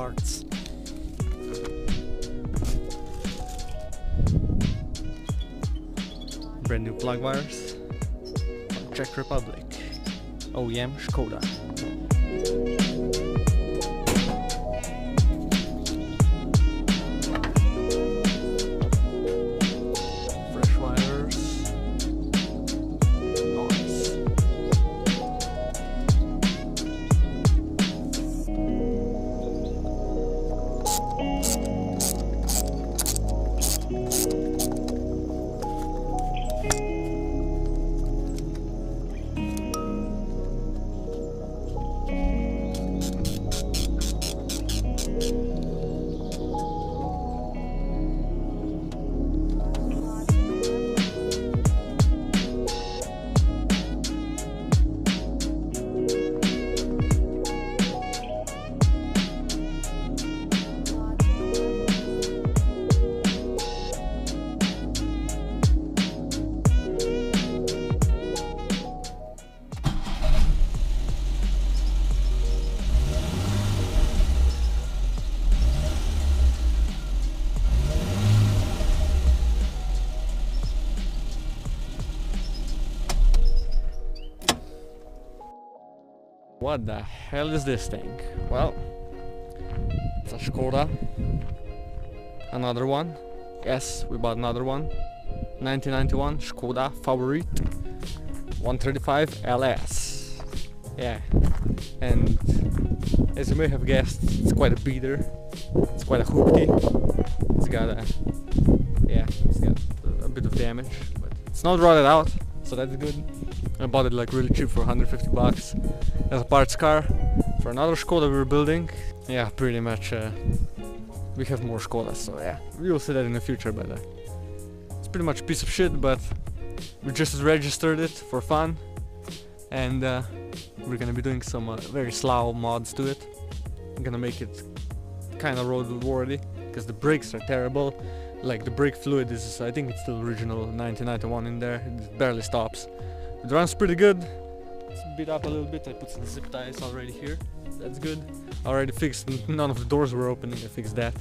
parts. Brand new plug wires from Czech Republic. OEM Skoda. Fresh wires. Nice. What the hell is this thing? Well, it's a Skoda. Another one. Yes, we bought another one. 1991 Skoda Favorit 135 LS. Yeah, and as you may have guessed, it's quite a beater. It's quite a hoopty. It's got a bit of damage, but it's not rotted out, so that's good. I bought it like really cheap for 150 bucks as a parts car for another Skoda we were building. Yeah, pretty much we have more Skodas, so yeah, we will see that in the future, but it's pretty much a piece of shit, but we just registered it for fun, and we're gonna be doing some very slow mods to it. I'm gonna make it kind of road-worthy, because the brakes are terrible. Like the brake fluid is, I think it's still original 1991 in there, it barely stops. It runs pretty good. It's beat up a little bit. I put some zip ties already here. That's good. Already fixed. None of the doors were opening. I fixed that.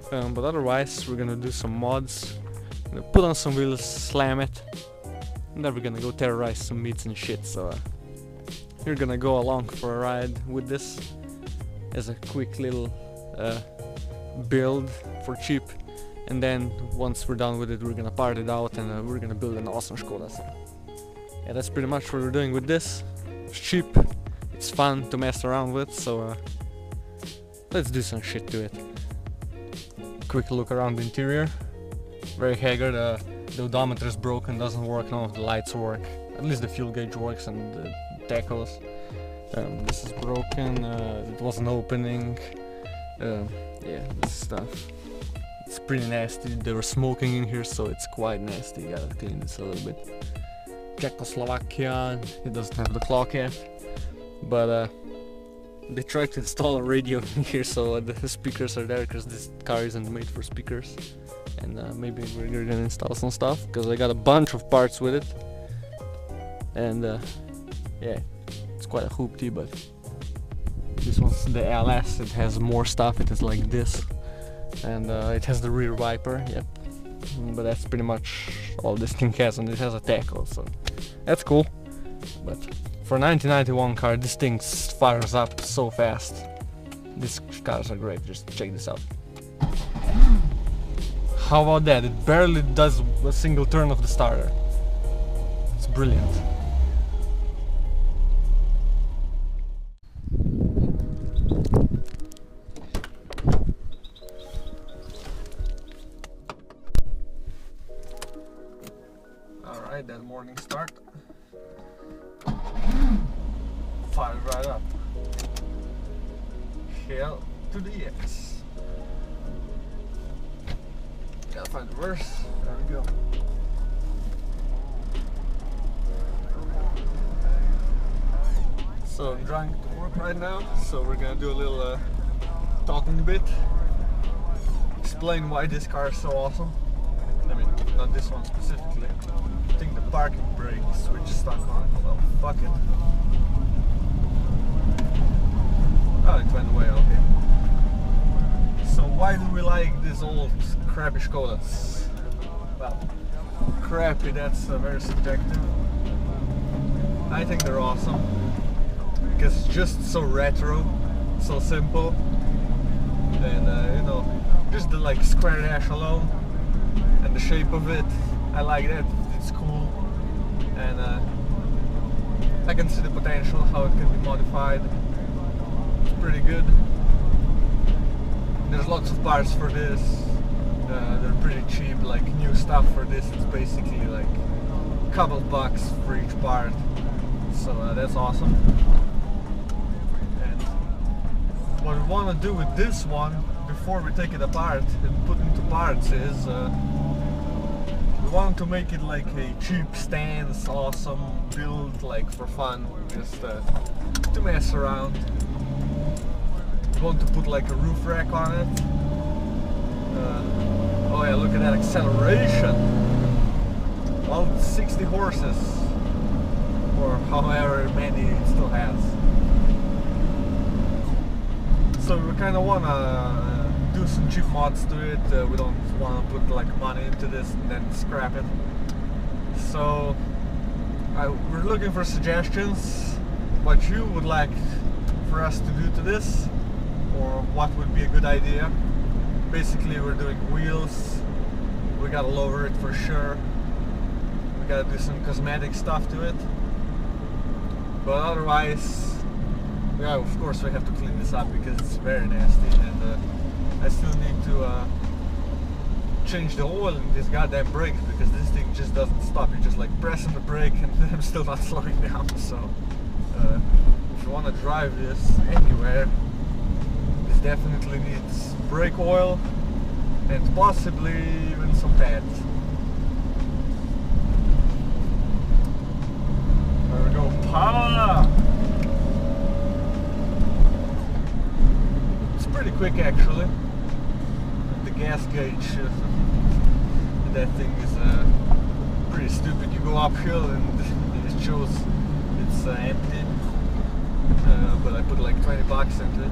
But otherwise, we're gonna do some mods. Gonna put on some wheels, slam it, and then we're gonna go terrorize some meats and shit. So you're gonna go along for a ride with this as a quick little build for cheap. And then once we're done with it, we're gonna part it out and we're gonna build an awesome Skoda. So yeah, that's pretty much what we're doing with this. It's cheap, it's fun to mess around with, so let's do some shit to it. Quick look around the interior. Very haggard. The odometer is broken, doesn't work, none of the lights work. At least the fuel gauge works and the tachos. This is broken, it wasn't opening. Yeah, this stuff. It's pretty nasty. They were smoking in here, so it's quite nasty. You gotta clean this a little bit. Czechoslovakia, it doesn't have the clock yet, but they tried to install a radio in here, so the speakers are there, because this car isn't made for speakers. And maybe we're gonna install some stuff, because I got a bunch of parts with it. And yeah, it's quite a hoopty, but this one's the LS. It has more stuff. It is like this, and it has the rear wiper. Yep. But that's pretty much all this thing has, and it has a tacho, so that's cool. But for a 1991 car, this thing fires up so fast. These cars are great. Just check this out. How about that? It barely does a single turn of the starter. It's brilliant. Alright, that morning start. Fires right up. Hell to the yes. Gotta find the reverse. There we go. So I'm driving to work right now, so we're gonna do a little talking a bit. Explain why this car is so awesome. I mean, not this one specifically. I think the parking brake switch is stuck on. Well, fuck it. Oh, it went away, okay. So why do we like these old crappy Skodas? Well, crappy, that's very subjective. I think they're awesome because it's just so retro, so simple, and you know, just the like square dash alone and the shape of it, I like that. It's cool, and I can see the potential how it can be modified. It's pretty good. There's lots of parts for this. They're pretty cheap. Like new stuff for this, it's basically like a couple bucks for each part. So that's awesome. And what we want to do with this one before we take it apart and put into parts is we want to make it like a cheap stance, awesome build, like for fun, just to mess around. We want to put like a roof rack on it. Oh yeah, look at that acceleration! All 60 horses, or however many it still has. So we kind of want to do some cheap mods to it. We don't want to put like money into this and then scrap it. So we're looking for suggestions, what you would like for us to do to this, or what would be a good idea. Basically, we're doing wheels. We gotta lower it for sure. We gotta do some cosmetic stuff to it. But otherwise, yeah, of course we have to clean this up because it's very nasty, and I still need to change the oil in this goddamn brake because this thing just doesn't stop. You're just like pressing the brake and I'm still not slowing down. So if you want to drive this anywhere, this definitely needs brake oil and possibly even some pads. There we go, power! It's pretty quick actually. The gas gauge, that thing is pretty stupid. You go uphill and it shows it's empty, but I put like 20 bucks into it.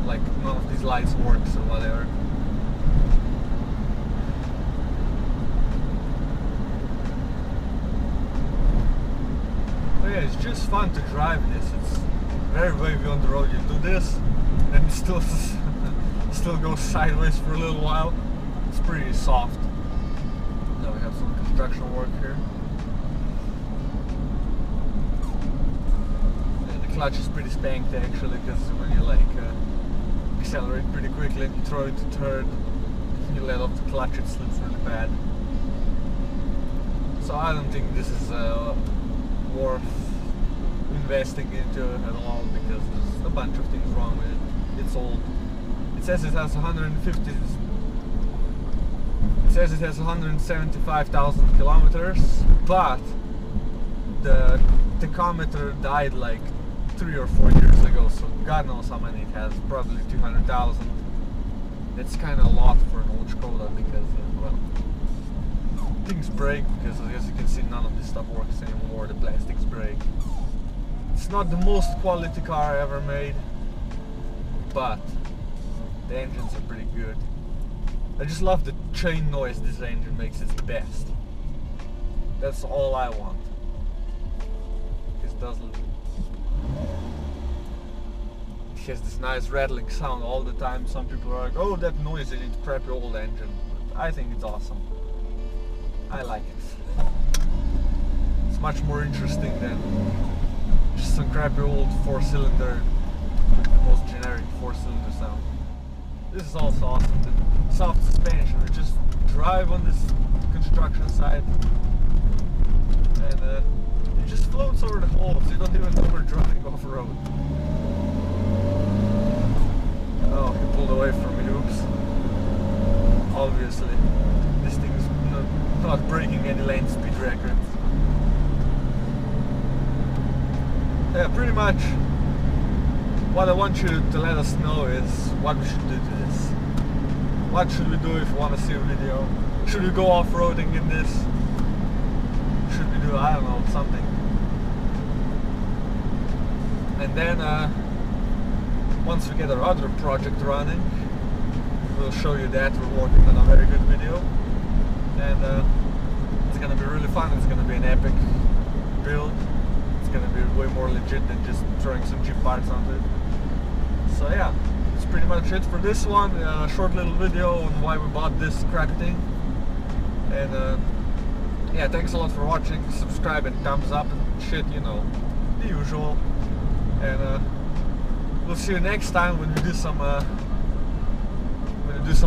Like none of these lights works or whatever. But yeah, it's just fun to drive this. It's very wavy on the road. You do this, and it still goes sideways for a little while. It's pretty soft. Now we have some construction work here. And the clutch is pretty spanked actually, because when you like accelerate pretty quickly and you throw it to third, you let off the clutch, it slips really bad. So I don't think this is worth investing into at all, because there's a bunch of things wrong with it. It's old. It says it has 175,000 kilometers, but the tachometer died like 3 or 4 years ago, so God knows how many it has, probably 200,000. That's kind of a lot for an old Skoda because, well, things break, because as you can see none of this stuff works anymore, the plastics break. It's not the most quality car ever made, but the engines are pretty good. I just love the chain noise this engine makes. It's the best. That's all I want. It has this nice rattling sound all the time. Some people are like, oh, that noise in its crappy old engine. But I think it's awesome. I like it. It's much more interesting than just some crappy old 4-cylinder with the most generic 4-cylinder sound. This is also awesome. The soft suspension. We just drive on this construction site and it just floats over the holes. You don't even know we're driving off road. Oh, he pulled away from me, oops. Obviously, this thing is not breaking any land speed records. Yeah, pretty much what I want you to let us know is what we should do to this. What should we do if you want to see a video? Should we go off-roading in this? Should we do, I don't know, something? And then once we get our other project running, we'll show you that we're working on a very good video, and it's gonna be really fun. It's gonna be an epic build. It's gonna be way more legit than just throwing some cheap parts onto it. So yeah, that's pretty much it for this one. Short little video on why we bought this crappy thing. And yeah, thanks a lot for watching. Subscribe and thumbs up and shit, you know, the usual. And we'll see you next time when we do some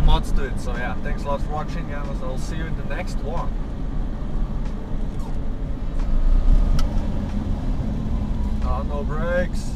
mods to it. So yeah, thanks a lot for watching, and I'll see you in the next one. Oh, no brakes.